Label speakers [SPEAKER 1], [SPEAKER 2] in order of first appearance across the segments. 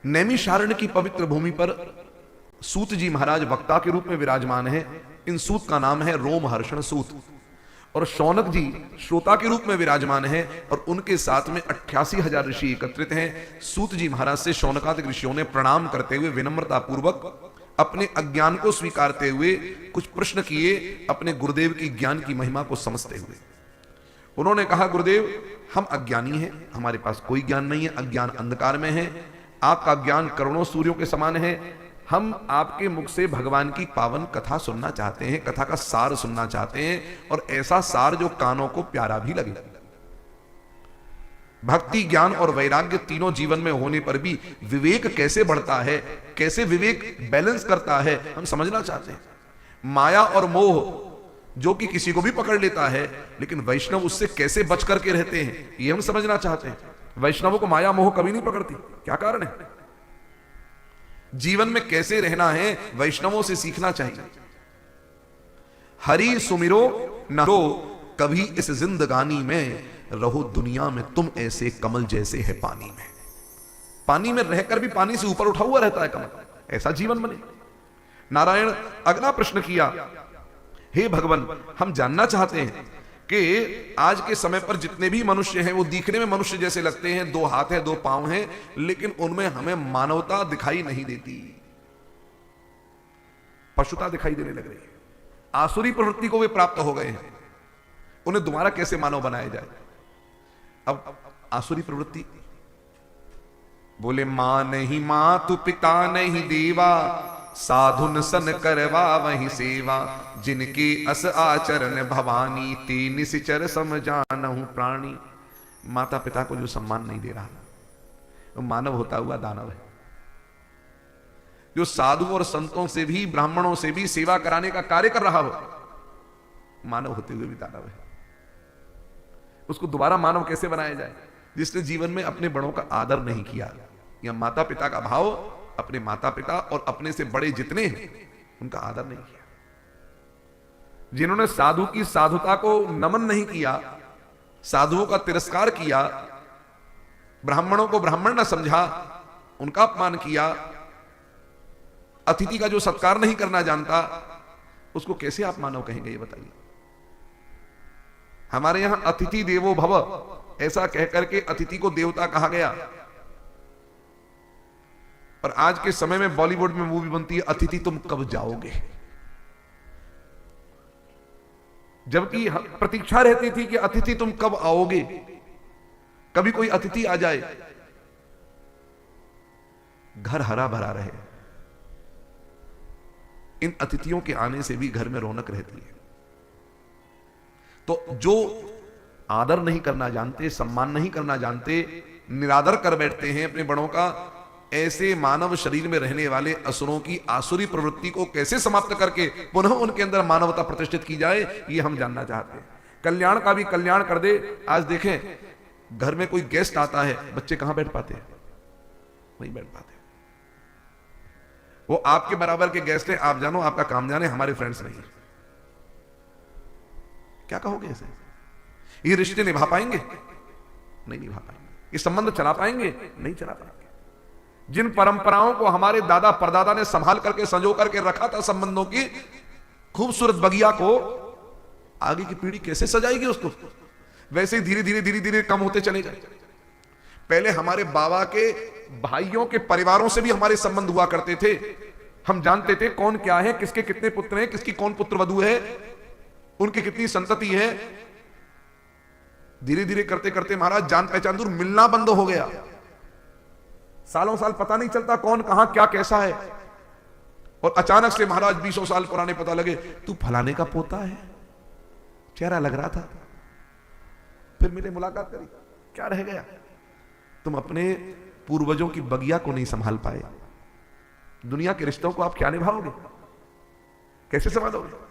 [SPEAKER 1] नैमिषारण्य की पवित्र भूमि पर सूत जी महाराज वक्ता के रूप में विराजमान है। इन सूत का नाम है रोमहर्षण सूत। और शौनक जी श्रोता के रूप में विराजमान है और उनके साथ में 88,000 ऋषि एकत्रित हैं। सूत जी महाराज से शौनकादिक ऋषियों ने प्रणाम करते हुए विनम्रता पूर्वक अपने अज्ञान को स्वीकारते हुए कुछ प्रश्न किए, अपने गुरुदेव की ज्ञान की महिमा को समझते हुए। उन्होंने कहा, गुरुदेव हम अज्ञानी हैं, हमारे पास कोई ज्ञान नहीं है, अज्ञान अंधकार में है, आपका ज्ञान करोड़ों सूर्यों के समान है। हम आपके मुख से भगवान की पावन कथा सुनना चाहते हैं, कथा का सार सुनना चाहते हैं, और ऐसा सार जो कानों को प्यारा भी लगे। भक्ति, ज्ञान और वैराग्य तीनों जीवन में होने पर भी विवेक कैसे बढ़ता है, कैसे विवेक बैलेंस करता है, हम समझना चाहते हैं। माया और मोह जो कि किसी को भी पकड़ लेता है, लेकिन वैष्णव उससे कैसे बच करके रहते हैं, ये हम समझना चाहते हैं। वैष्णवों को माया मोह कभी नहीं पकड़ती, क्या कारण है? जीवन में कैसे रहना है, वैष्णवों से सीखना चाहिए। हरि सुमिरो न तो कभी इस जिंदगानी में, रहो दुनिया में तुम ऐसे कमल जैसे है पानी में। पानी में रहकर भी पानी से ऊपर उठा हुआ रहता है कमल, ऐसा जीवन बने। नारायण अगला प्रश्न किया, हे भगवान हम जानना चाहते हैं कि आज के समय पर जितने भी मनुष्य हैं वो दिखने में मनुष्य जैसे लगते हैं, 2 हाथ है 2 पांव हैं, लेकिन उनमें हमें मानवता दिखाई नहीं देती, पशुता दिखाई देने लग रही है। आसुरी प्रवृत्ति को वे प्राप्त हो गए हैं, उन्हें दोबारा कैसे मानव बनाया जाए? अब आसुरी प्रवृत्ति बोले, मां नहीं मातु पिता नहीं देवा, साधुन सन करवा वही सेवा, जिनके अस आचरण भवानी, ते निश्चर समझानहु प्राणी। माता पिता को जो सम्मान नहीं दे रहा वो मानव होता हुआ दानव है। जो साधु और संतों से भी, ब्राह्मणों से भी सेवा कराने का कार्य कर रहा हो, मानव होते हुए भी दानव है। उसको दोबारा मानव कैसे बनाया जाए? जिसने जीवन में अपने बड़ों का आदर नहीं किया, या माता पिता का भाव, अपने माता पिता और अपने से बड़े जितने हैं उनका आदर नहीं किया, जिन्होंने साधु की साधुता को नमन नहीं किया, साधुओं का तिरस्कार किया, ब्राह्मणों को ब्राह्मण न समझा, उनका अपमान किया, अतिथि का जो सत्कार नहीं करना जानता, उसको कैसे आप मानव कहेंगे? ये बताइए। हमारे यहां अतिथि देवो भव ऐसा कहकर के अतिथि को देवता कहा गया। और आज के समय में बॉलीवुड में मूवी बनती है, अतिथि तुम कब जाओगे, जबकि प्रतीक्षा रहती थी कि अतिथि तुम कब आओगे, कभी कोई अतिथि आ जाए, घर हरा भरा रहे। इन अतिथियों के आने से भी घर में रौनक रहती है। तो जो आदर नहीं करना जानते, सम्मान नहीं करना जानते, निरादर कर बैठते हैं अपने बड़ों का, ऐसे मानव शरीर में रहने वाले असुरों की आसुरी प्रवृत्ति को कैसे समाप्त करके पुनः उनके अंदर मानवता प्रतिष्ठित की जाए, ये हम जानना चाहते हैं। कल्याण का भी कल्याण कर दे। आज देखें घर में कोई गेस्ट आता है, बच्चे कहां बैठ पाते हैं? नहीं बैठ पाते। वो आपके बराबर के गेस्ट हैं, आप जानो आपका काम जाने, हमारे फ्रेंड्स नहीं। क्या कहोगे ऐसे? ये रिश्ते निभा पाएंगे? नहीं निभा पाएंगे। ये संबंध चला पाएंगे? नहीं चला पाएंगे। जिन परंपराओं को हमारे दादा परदादा ने संभाल करके संजो करके रखा था, संबंधों की खूबसूरत बगिया को, आगे की पीढ़ी कैसे सजाएगी उसको? वैसे ही धीरे धीरे धीरे धीरे कम होते चले जाए। पहले हमारे बाबा के भाइयों के परिवारों से भी हमारे संबंध हुआ करते थे। हम जानते थे कौन क्या है, किसके कितने पुत्र हैं, किसकी कौन पुत्र वधू है, उनकी कितनी संतति है। धीरे धीरे करते करते महाराज जान पहचान दूर, मिलना बंद हो गया। सालों साल पता नहीं चलता कौन कहां क्या कैसा है, और अचानक से महाराज 20 साल पुराने पता लगे, तू फलाने का पोता है, चेहरा लग रहा था, फिर मिले, मुलाकात करी, क्या रह गया? तुम अपने पूर्वजों की बगिया को नहीं संभाल पाए, दुनिया के रिश्तों को आप क्या निभाओगे, कैसे संभालोगे?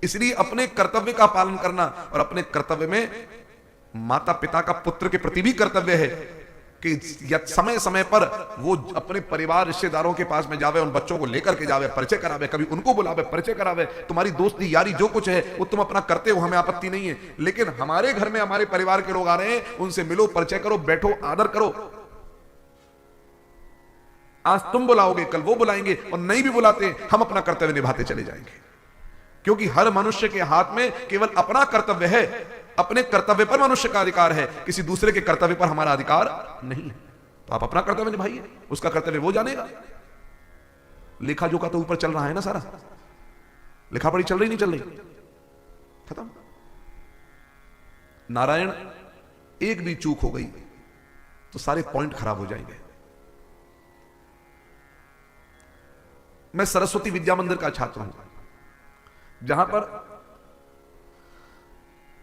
[SPEAKER 1] इसलिए अपने कर्तव्य का पालन करना, और अपने कर्तव्य में माता पिता का पुत्र के प्रति भी कर्तव्य है कि समय समय पर वो अपने परिवार रिश्तेदारों के पास में जावे, उन बच्चों को लेकर के जावे, परिचय करावे, कभी उनको बुलावे, परिचय करावे। तुम्हारी दोस्ती यारी जो कुछ है वो तुम अपना करते हो, हमें आपत्ति नहीं है, लेकिन हमारे घर में हमारे परिवार के लोग आ रहे हैं, उनसे मिलो, परिचय करो, बैठो, आदर करो। आज तुम बुलाओगे, कल वो बुलाएंगे, और नहीं भी बुलाते हम अपना कर्तव्य निभाते चले जाएंगे, क्योंकि हर मनुष्य के हाथ में केवल अपना कर्तव्य है। अपने कर्तव्य पर मनुष्य का अधिकार है, किसी दूसरे के कर्तव्य पर हमारा अधिकार नहीं है। तो आप अपना कर्तव्य निभाइए, उसका कर्तव्य वो जानेगा। लेखा जोखा तो ऊपर चल रहा है ना सारा, लिखा पढ़ी चल रही नहीं चल रही, खत्म। नारायण एक भी चूक हो गई तो सारे पॉइंट खराब हो जाएंगे। मैं सरस्वती विद्या मंदिर का छात्र हूं, जहां पर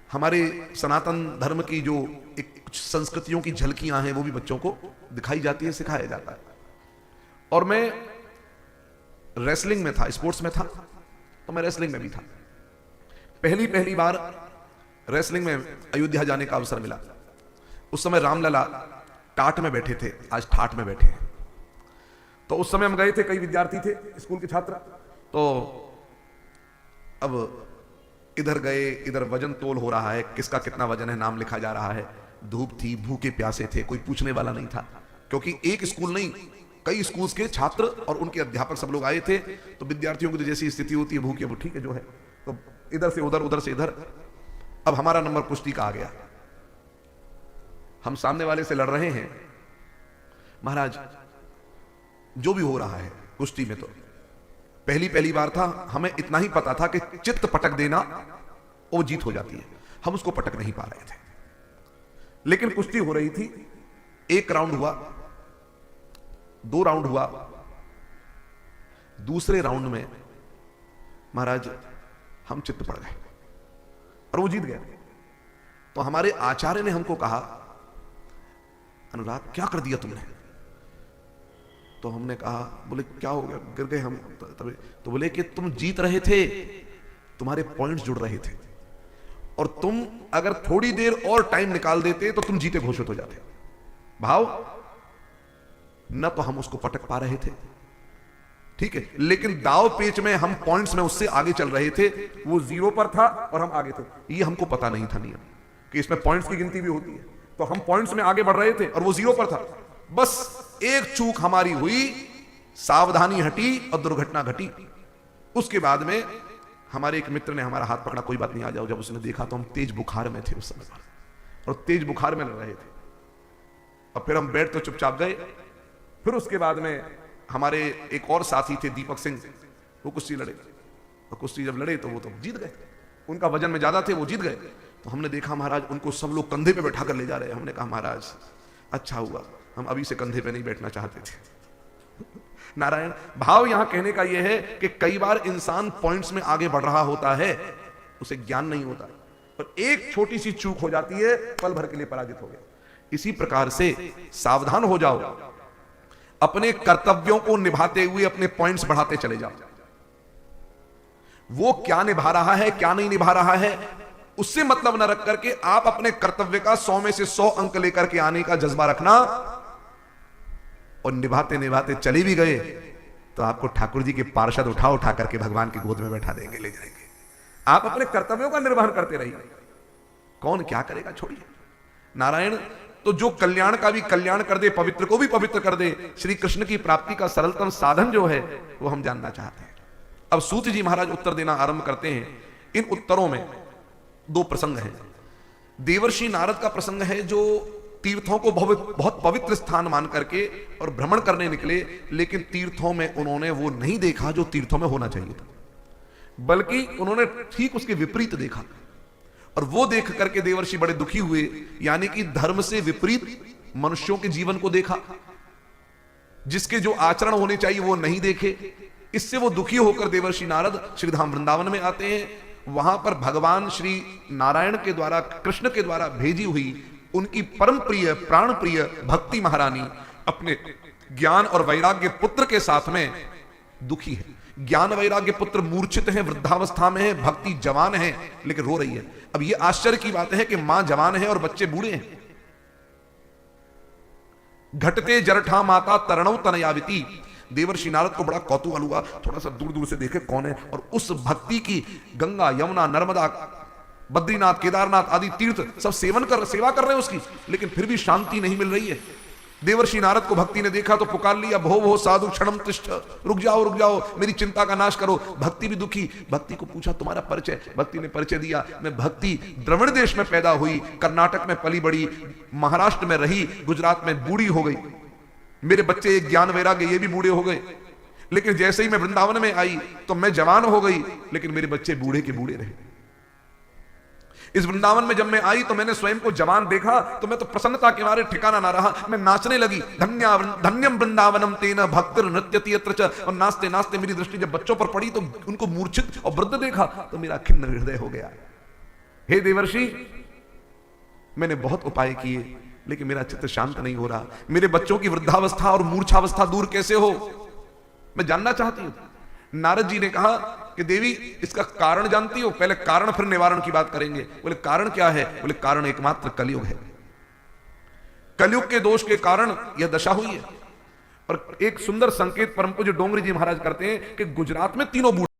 [SPEAKER 1] हमारे सनातन धर्म की जो एक कुछ संस्कृतियों की झलकियां हैं वो भी बच्चों को दिखाई जाती है, सिखाया जाता है। और मैं रेसलिंग में था, स्पोर्ट्स में था, तो मैं रेसलिंग में भी था। पहली बार रेसलिंग में अयोध्या जाने का अवसर मिला। उस समय रामलला टाट में बैठे थे, आज ठाट में बैठे हैं। तो उस समय हम गए थे, कई विद्यार्थी थे, स्कूल के छात्र। तो अब इधर गए, इधर वजन तोल हो रहा है, किसका कितना वजन है नाम लिखा जा रहा है। धूप थी, भूखे प्यासे थे, कोई पूछने वाला नहीं था, क्योंकि एक स्कूल नहीं कई स्कूल्स के छात्र और उनके अध्यापक सब लोग आए थे। तो विद्यार्थियों की तो जैसी स्थिति होती है, भूखे वो ठीक है जो है, तो इधर से उधर, उधर से इधर। अब हमारा नंबर कुश्ती का आ गया। हम सामने वाले से लड़ रहे हैं। महाराज जो भी हो रहा है कुश्ती में, तो पहली बार था, हमें इतना ही पता था कि चित्त पटक देना वो जीत हो जाती है। हम उसको पटक नहीं पा रहे थे, लेकिन कुश्ती हो रही थी। एक राउंड हुआ, 2 राउंड हुआ, दूसरे राउंड में महाराज हम चित्त पड़ गए और वो जीत गया। तो हमारे आचार्य ने हमको कहा, अनुराग क्या कर दिया तुमने? तो हमने कहा, बोले क्या हो गया, गिर गए हम तभी। तो बोले कि तुम जीत रहे थे, तुम्हारे पॉइंट्स जुड़ रहे थे, और तुम अगर थोड़ी देर और टाइम निकाल देते तो तुम जीते घोषित हो जाते। भाव न तो हम उसको पटक पा रहे थे, ठीक है, लेकिन दाव पेच में हम पॉइंट्स में उससे आगे चल रहे थे। वो 0 पर था और हम आगे थे। ये हमको पता नहीं था नियम कि इसमें पॉइंट्स की गिनती भी होती है। तो हम पॉइंट्स में आगे बढ़ रहे थे और वो 0 पर था। बस एक चूक हमारी हुई, सावधानी हटी और दुर्घटना घटी। उसके बाद में हमारे एक मित्र ने हमारा हाथ पकड़ा, कोई बात नहीं आ जाओ। जब उसने देखा तो हम तेज बुखार में थे उस समय, और तेज बुखार में लड़ रहे थे। और फिर हम बैठ तो चुपचाप गए। फिर उसके बाद में हमारे एक और साथी थे, दीपक सिंह, वो कुश्ती लड़े। और कुश्ती जब लड़े तो वो तो जीत गए, उनका वजन में ज्यादा थे, वो जीत गए। तो हमने देखा महाराज उनको सब लोग कंधे पे बैठा कर ले जा रहे हैं। हमने कहा महाराज अच्छा हुआ, हम अभी से कंधे पे नहीं बैठना चाहते थे। नारायण, भाव यहां कहने का यह है कि कई बार इंसान पॉइंट्स में आगे बढ़ रहा होता है, उसे ज्ञान नहीं होता, और एक छोटी सी चूक हो जाती है, पल भर के लिए पराजित हो गया। इसी प्रकार से सावधान हो जाओ, अपने कर्तव्यों को निभाते हुए अपने पॉइंट्स बढ़ाते चले जाओ। वो क्या निभा रहा है, क्या नहीं निभा रहा है, उससे मतलब न रख करके आप अपने कर्तव्य का 100 में से 100 अंक लेकर के आने का जज्बा रखना। और निभाते निभाते चले भी गए तो आपको ठाकुर जी के पार्षद उठा करके भगवान की गोद में बैठा देंगे, ले जाएंगे। आप अपने कर्तव्यों का निर्वहन करते रहिए, कौन क्या करेगा छोड़िए। नारायण तो जो कल्याण का भी कल्याण कर दे, पवित्र को भी पवित्र कर दे, श्री कृष्ण की प्राप्ति का सरलतम साधन जो है वो हम जानना चाहते हैं। अब सूत जी महाराज उत्तर देना आरंभ करते हैं। इन उत्तरों में 2 प्रसंग हैं। देवर्षि नारद का प्रसंग है, जो तीर्थों को बहुत पवित्र स्थान मान करके और भ्रमण करने निकले, लेकिन तीर्थों में उन्होंने वो नहीं देखा जो तीर्थों में होना चाहिए था, बल्कि उन्होंने ठीक उसके विपरीत देखा। और वो देख करके देवर्षि बड़े दुखी हुए, यानी कि धर्म से विपरीत मनुष्यों के जीवन को देखा, जिसके जो आचरण होने चाहिए वो नहीं देखे। इससे वो दुखी होकर देवर्षि नारद श्रीधाम वृंदावन में आते हैं। वहां पर भगवान श्री नारायण के द्वारा, कृष्ण के द्वारा भेजी हुई उनकी परम प्रिय प्राण प्रिय भक्ति महारानी अपने ज्ञान और वैराग्य पुत्र के साथ में दुखी है। ज्ञान वैराग्य पुत्र मूर्छित है, वृद्धावस्था में है, भक्ति जवान है लेकिन रो रही है। अब ये आश्चर्य की बात है कि मां जवान है और बच्चे बूढ़े हैं। घटते जरठा माता तरणौ तनयाविति। देवर्षि नारद को बड़ा कौतूहल हुआ, थोड़ा सा दूर दूर से देखे कौन है, और उस भक्ति की गंगा यमुना नर्मदा बद्रीनाथ केदारनाथ आदि तीर्थ सब सेवा कर रहे हैं उसकी, लेकिन फिर भी शांति नहीं मिल रही है। देवर्षि नारद को भक्ति ने देखा तो पुकार लिया, भो भो साधु क्षणम तिष्ठ, रुक जाओ, मेरी चिंता का नाश करो। भक्ति भी दुखी, भक्ति को पूछा तुम्हारा परिचय। भक्ति ने परिचय दिया, मैं भक्ति द्रविड़ देश में पैदा हुई, कर्नाटक में पली बड़ी, महाराष्ट्र में रही, गुजरात में बूढ़ी हो गई, मेरे बच्चे एक ज्ञान वैराग्य ये भी बूढ़े हो गए, लेकिन जैसे ही मैं वृंदावन में आई तो मैं जवान हो गई, लेकिन मेरे बच्चे बूढ़े के बूढ़े रहे। इस वृंदावन में जब मैं आई तो मैंने स्वयं को जवान देखा तो मैं तो प्रसन्नता के मारे ठिकाना ना रहा, मैं नाचने लगी। धन्यम वृंदावनम तेन भक्तिर नृत्यति यत्र च। और नाचते नाचते मेरी दृष्टि जब बच्चों पर पड़ी तो उनको मूर्छित और वृद्ध देखा तो मेरा खिन्न हृदय हो गया। हे देवर्षि, मैंने बहुत उपाय किए लेकिन मेरा चित्त शांत नहीं हो रहा। मेरे बच्चों की वृद्धावस्था और मूर्छावस्था दूर कैसे हो, मैं जानना चाहती हूं। नारद जी ने कहा कि देवी इसका कारण जानती हो? पहले कारण फिर निवारण की बात करेंगे। बोले कारण क्या है? बोले कारण एकमात्र कलयुग है। कलयुग के दोष के कारण यह दशा हुई है। और एक सुंदर संकेत परम पूज्य डोंगरी जी महाराज करते हैं कि गुजरात में तीनों बूढ़े